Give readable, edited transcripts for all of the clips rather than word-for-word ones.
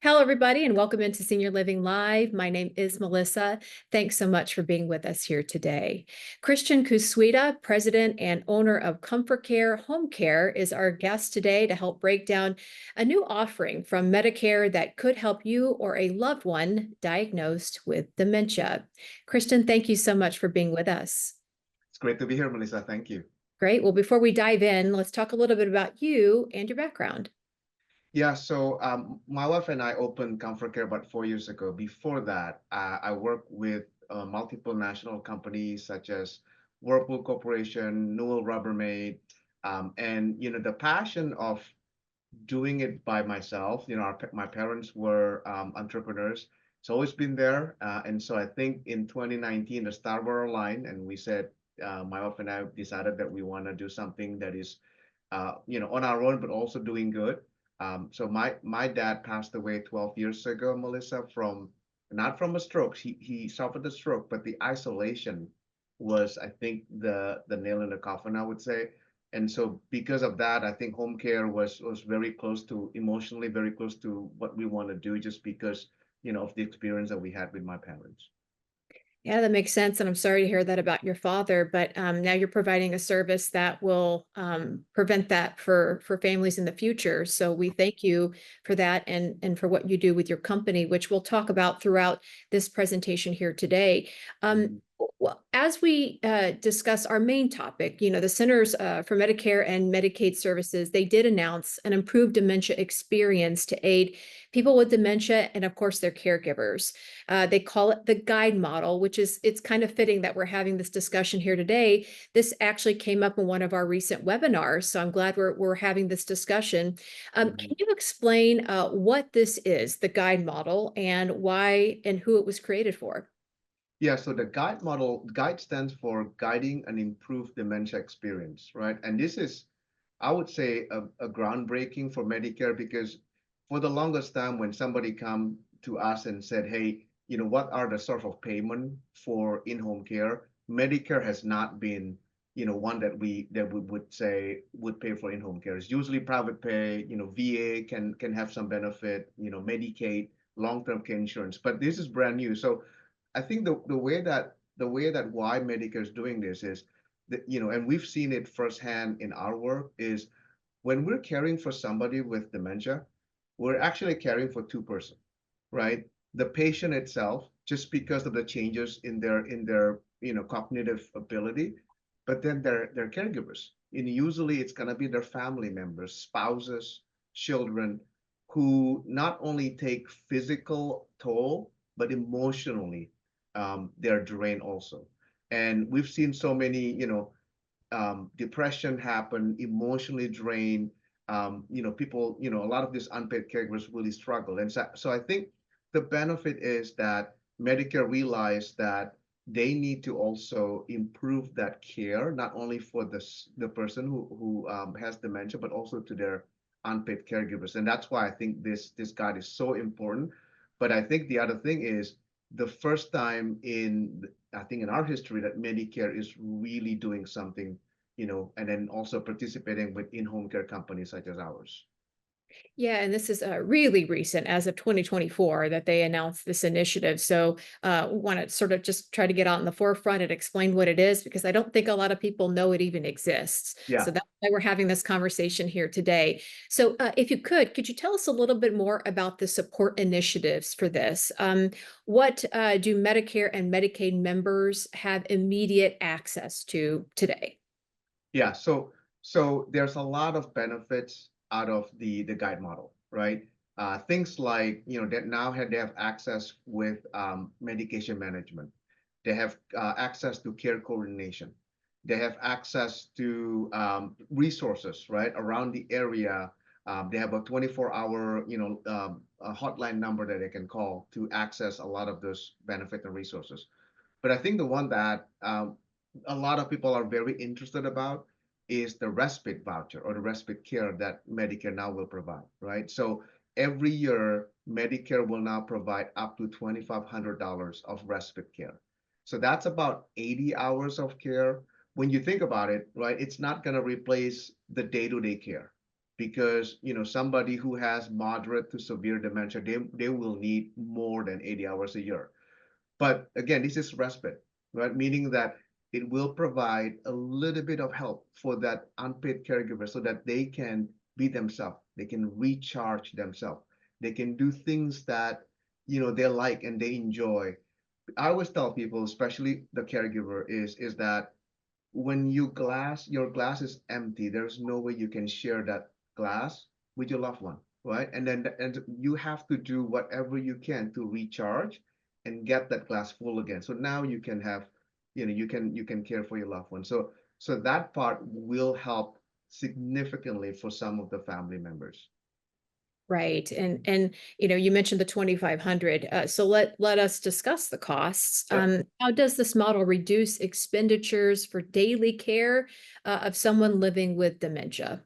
Hello, everybody, and welcome into Senior Living Live. My name is Melissa. Thanks so much for being with us here today. Christian Kuswita, president and owner of ComForCare Home Care, is our guest today to help break down a new offering from Medicare that could help you or a loved one diagnosed with dementia. Christian, thank you so much for being with us. It's great to be here, Melissa. Thank you. Great. Well, before we dive in, let's talk a little bit about you and your background. Yeah, so my wife and I opened ComForCare about 4 years ago. Before that, I worked with multiple national companies such as Whirlpool Corporation, Newell Rubbermaid, and the passion of doing it by myself. My parents were entrepreneurs. It's always been there, and so I think in 2019 the star were aligned, and we said my wife and I decided that we want to do something that is on our own, but also doing good. So my dad passed away 12 years ago, Melissa, from not from a stroke. He suffered a stroke, but the isolation was, I think, the nail in the coffin, I would say. And so because of that, I think home care was very close to emotionally very close to what we want to do, just because of the experience that we had with my parents. Yeah, that makes sense. And I'm sorry to hear that about your father, but now you're providing a service that will prevent that for families in the future. So we thank you for that and for what you do with your company, which we'll talk about throughout this presentation here today. Mhm. Well, as we discuss our main topic, the Centers for Medicare and Medicaid Services, they did announce an improved dementia experience to aid people with dementia and, of course, their caregivers. They call it the guide model, which is, it's kind of fitting that we're having this discussion here today. This actually came up in one of our recent webinars, so I'm glad we're having this discussion. Can Mhm. you explain what this is, the guide model, and why and who it was created for? Yeah, so the guide stands for guiding an improved dementia experience, right? And this is, I would say, a groundbreaking for Medicare, because for the longest time, when somebody come to us and said, hey, what are the sort of payment for in-home care? Medicare has not been, one that we would say would pay for in-home care. It's usually private pay, VA can have some benefit, Medicaid, long-term care insurance, but this is brand new. So I think the way that why Medicare is doing this is that, and we've seen it firsthand in our work, is when we're caring for somebody with dementia, we're actually caring for two-person, right? The patient itself, just because of the changes in their cognitive ability, but then their caregivers. And usually it's gonna be their family members, spouses, children, who not only take physical toll, but emotionally they're drained also. And we've seen so many, depression happen, emotionally drained. People, a lot of these unpaid caregivers really struggle. And so I think the benefit is that Medicare realized that they need to also improve that care, not only for the person who has dementia, but also to their unpaid caregivers. And that's why I think this guide is so important. But I think the other thing is the first time I think in our history that Medicare is really doing something, and then also participating with in-home care companies such as ours. Yeah, and this is really recent, as of 2024, that they announced this initiative. So, want to sort of just try to get out in the forefront and explain what it is, because I don't think a lot of people know it even exists. So Yeah. that's why we're having this conversation here today. So, if you could you tell us a little bit more about the support initiatives for this? What do Medicare and Medicaid members have immediate access to today? Yeah, so there's a lot of benefits out of the guide model, right? Things like that now they have access with medication management. They have access to care coordination. They have access to resources right around the area. They have a 24-hour a hotline number that they can call to access a lot of those benefits and resources. But I think the one that a lot of people are very interested about is the respite voucher or the respite care that Medicare now will provide, right? So every year, Medicare will now provide up to $2,500 of respite care. So that's about 80 hours of care. When you think about it, right, it's not going to replace the day-to-day care. because somebody who has moderate to severe dementia, they will need more than 80 hours a year. But again, this is respite, right? Meaning that it will provide a little bit of help for that unpaid caregiver so that they can be themselves, they can recharge themselves, they can do things that they like and they enjoy. I always tell people, especially the caregiver, is that when your glass is empty, there's no way you can share that glass with your loved one, right? And you have to do whatever you can to recharge and get that glass full again. So now you can have, you can care for your loved one. So that part will help significantly for some of the family members. Right. And you mentioned the 2,500. So let us discuss the costs. Yep. How does this model reduce expenditures for daily care of someone living with dementia?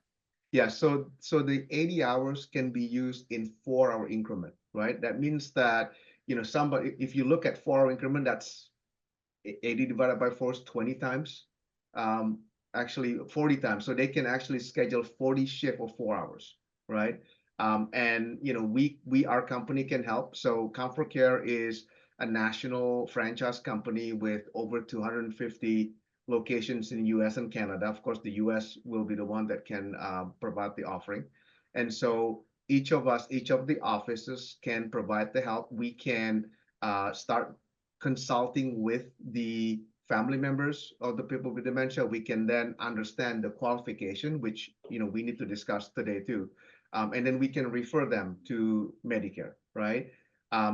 Yeah, so the 80 hours can be used in 4-hour increment, right? That means that, somebody, if you look at 4-hour increment, that's 80 divided by 4 is 20 times, um, actually 40 times. So they can actually schedule 40 shift of 4 hours, right? And our company can help. So ComForCare is a national franchise company with over 250 locations in US and Canada. Of course, the US will be the one that can provide the offering. And so each of us, each of the offices can provide the help. We can start consulting with the family members of the people with dementia. We can then understand the qualification, which we need to discuss today too, and then we can refer them to Medicare, right?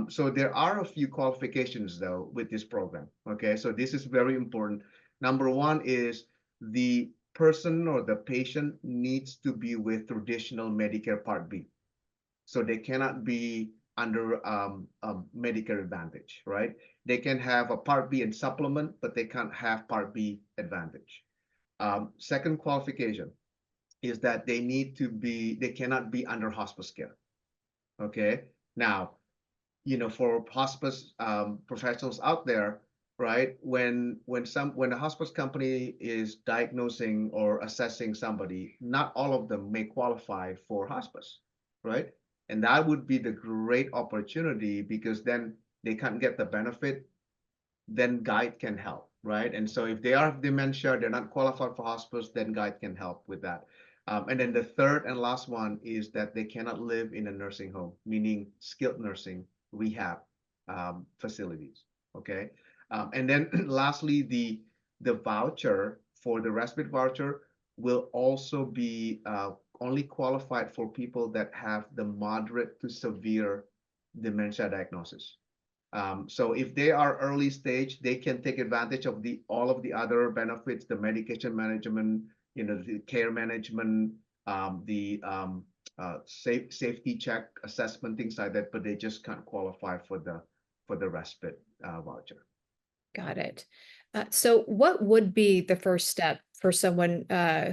So there are a few qualifications though with this program. Okay, so this is very important. Number one is the person or the patient needs to be with traditional Medicare Part B. So they cannot be under a Medicare Advantage, right? They can have a Part B and supplement, but they can't have Part B Advantage. Second qualification is that they cannot be under hospice care. Okay. Now, for hospice professionals out there, right? When a hospice company is diagnosing or assessing somebody, not all of them may qualify for hospice, right? And that would be the great opportunity because then they can't get the benefit, then Guide can help, right? And so if they are dementia, they're not qualified for hospice, then Guide can help with that. And then the third and last one is that they cannot live in a nursing home, meaning skilled nursing rehab facilities. Okay. And then lastly, the voucher for the respite voucher will also be only qualified for people that have the moderate to severe dementia diagnosis. So if they are early stage, they can take advantage of all of the other benefits, the medication management, the care management, the safety check assessment, things like that, but they just can't qualify for the respite voucher. Got it. So what would be the first step for someone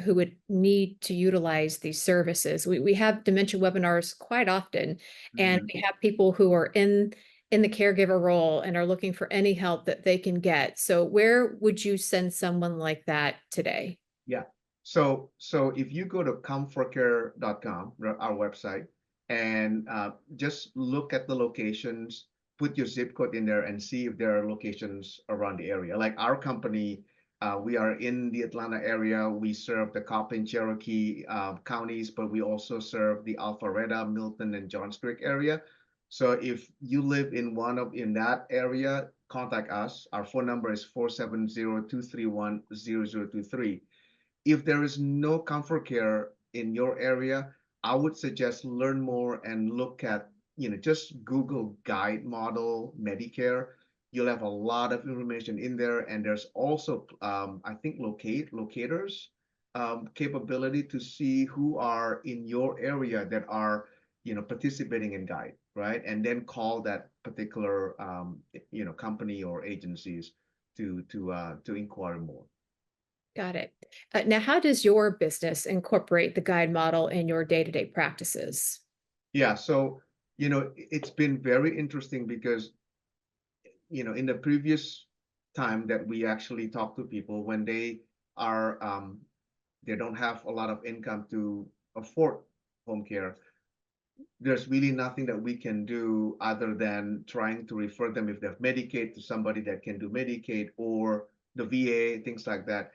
who would need to utilize these services? We have dementia webinars quite often, and Mhm. we have people who are in the caregiver role and are looking for any help that they can get. So where would you send someone like that today? Yeah. So if you go to comforcare.com, our website, and just look at the locations, put your zip code in there and see if there are locations around the area. Like our company, we are in the Atlanta area. We serve the Coppin, Cherokee counties, but we also serve the Alpharetta, Milton, and Johns Creek area. So if you live in that area, contact us. Our phone number is 470-231-0023. If there is no ComForCare in your area, I would suggest learn more and look at, just Google Guide Model Medicare. You'll have a lot of information in there, and there's also, I think, locators capability to see who are in your area that are, participating in Guide, right? And then call that particular, company or agencies to inquire more. Got it. Now, how does your business incorporate the guide model in your day-to-day practices? Yeah, so it's been very interesting because in the previous time that we actually talk to people when they are they don't have a lot of income to afford home care, there's really nothing that we can do other than trying to refer them, if they have Medicaid, to somebody that can do Medicaid or the VA, things like that.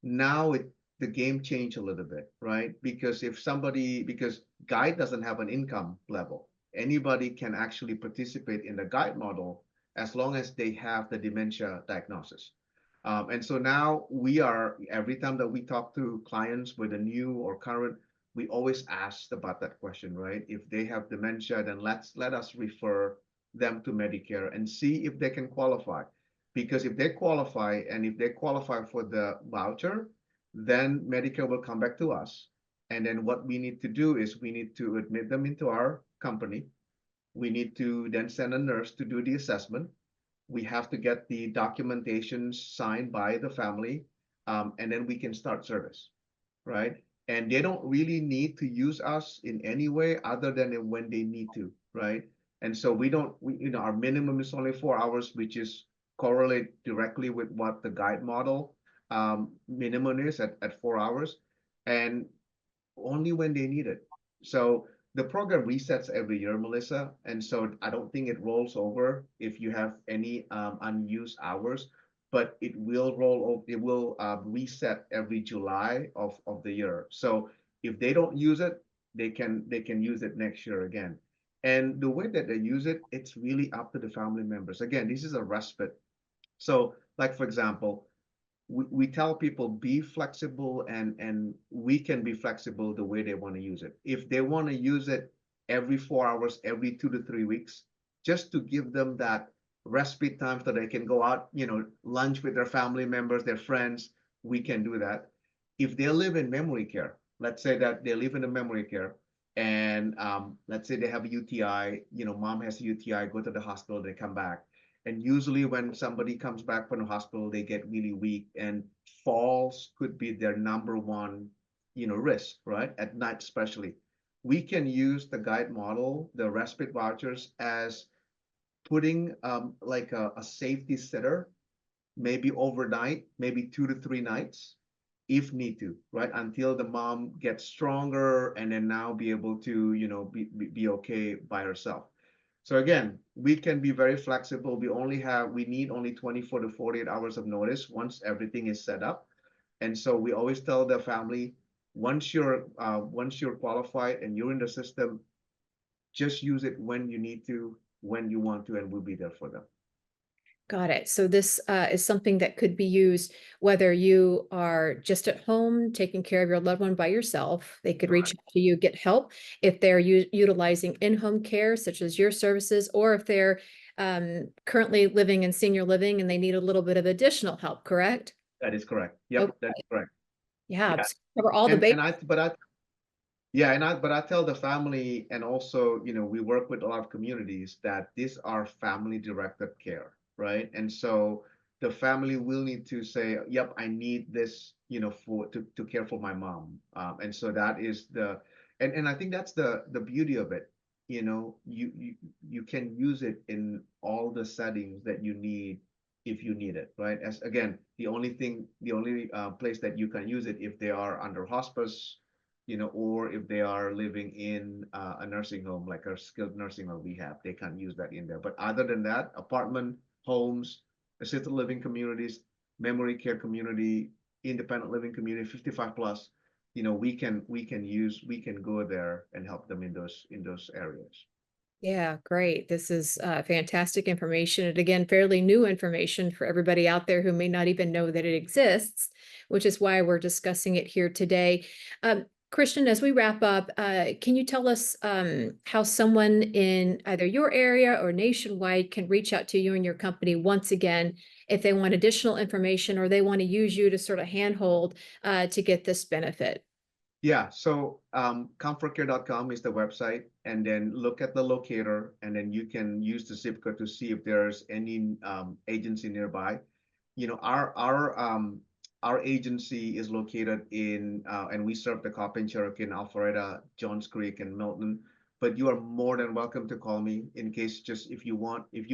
Now the game changed a little bit, right? Because because Guide doesn't have an income level. Anybody can actually participate in the Guide model as long as they have the dementia diagnosis. And so now every time that we talk to clients with a new or current, we always ask about that question, right? If they have dementia, then let us refer them to Medicare and see if they can qualify. Because if they qualify, and if they qualify for the voucher, then Medicare will come back to us. And then what we need to do is we need to admit them into our company. We need to then send a nurse to do the assessment. We have to get the documentation signed by the family, and then we can start service, right? And they don't really need to use us in any way other than when they need to, right? And so our minimum is only 4 hours, which is correlate directly with what the Guide model minimum is at 4 hours, and only when they need it. So the program resets every year, Melissa, and so I don't think it rolls over if you have any unused hours, but it will reset every July of the year. So if they don't use it, they can use it next year again. And the way that they use it, it's really up to the family members. Again, this is a respite. So, like for example, we tell people be flexible, and we can be flexible the way they want to use it. If they want to use it every 4 hours, every 2 to 3 weeks, just to give them that respite time so they can go out, lunch with their family members, their friends, we can do that. If they live in memory care, let's say that they live in a memory care, and let's say they have a UTI, mom has a UTI, go to the hospital, they come back. And usually when somebody comes back from the hospital, they get really weak, and falls could be their number one, risk, right? At night, especially. We can use the Guide model, the respite vouchers, as putting like a safety sitter, maybe overnight, maybe 2 to 3 nights, if need to, right? Until the mom gets stronger, and then now be able to, be okay by herself. So again, we can be very flexible. We need only 24 to 48 hours of notice once everything is set up. And so we always tell the family, once you're qualified and you're in the system, just use it when you need to, when you want to, and we'll be there for them. Got it. So this is something that could be used whether you are just at home taking care of your loved one by yourself. They could reach out to you, get help if they're utilizing in-home care, such as your services, or if they're currently living in senior living and they need a little bit of additional help, correct? That is correct. Yep, Okay. that is correct. Yeah, Yeah. so cover all the bases. But I tell the family, and also, we work with a lot of communities, that these are family directed care, right? And so the family will need to say, yep, I need this, to care for my mom. And so that is and I think that's the beauty of it. You can use it in all the settings that you need, if you need it, right? As again, the only place that you can use it, if they are under hospice, or if they are living in a nursing home, like a skilled nursing home rehab, they can't use that in there. But other than that, apartment, homes, assisted living communities, memory care community, independent living community, 55 plus, we can go there and help them in those areas. Yeah, great. This is fantastic information. And again, fairly new information for everybody out there who may not even know that it exists, which is why we're discussing it here today. Christian, as we wrap up, can you tell us how someone in either your area or nationwide can reach out to you and your company once again if they want additional information or they want to use you to sort of handhold to get this benefit? Yeah, so ComForCare.com is the website, and then look at the locator, and then you can use the zip code to see if there's any agency nearby. Our agency is located in and we serve the Coppin, Cherokee, Alpharetta, Johns Creek, and Milton. But you are more than welcome to call me in case, just if you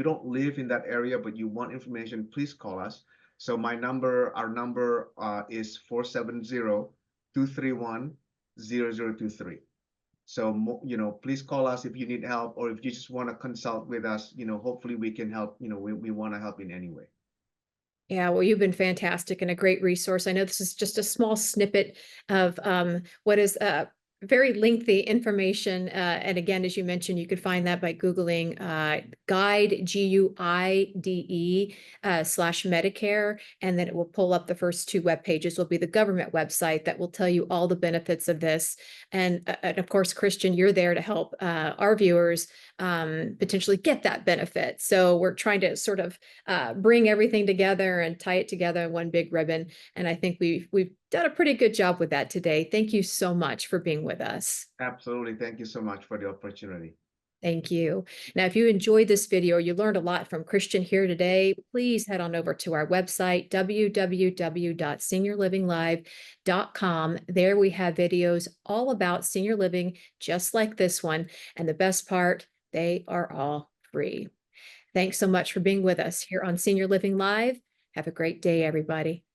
don't live in that area but you want information, please call us. So our number is 470-231-0023. So, please call us if you need help, or if you just want to consult with us, hopefully we can help. We want to help in any way. Yeah, well, you've been fantastic and a great resource. I know this is just a small snippet of what is very lengthy information. And again, as you mentioned, you could find that by Googling guide, GUIDE /Medicare, and then it will pull up the first two web pages will be the government website that will tell you all the benefits of this. And of course, Christian, you're there to help our viewers potentially get that benefit. So we're trying to sort of bring everything together and tie it together in one big ribbon. And I think we've done a pretty good job with that today. Thank you so much for being with us. Absolutely. Thank you so much for the opportunity. Thank you. Now, if you enjoyed this video, you learned a lot from Christian here today, please head on over to our website, www.seniorlivinglive.com. There we have videos all about senior living, just like this one. And the best part, they are all free. Thanks so much for being with us here on Senior Living Live. Have a great day, everybody.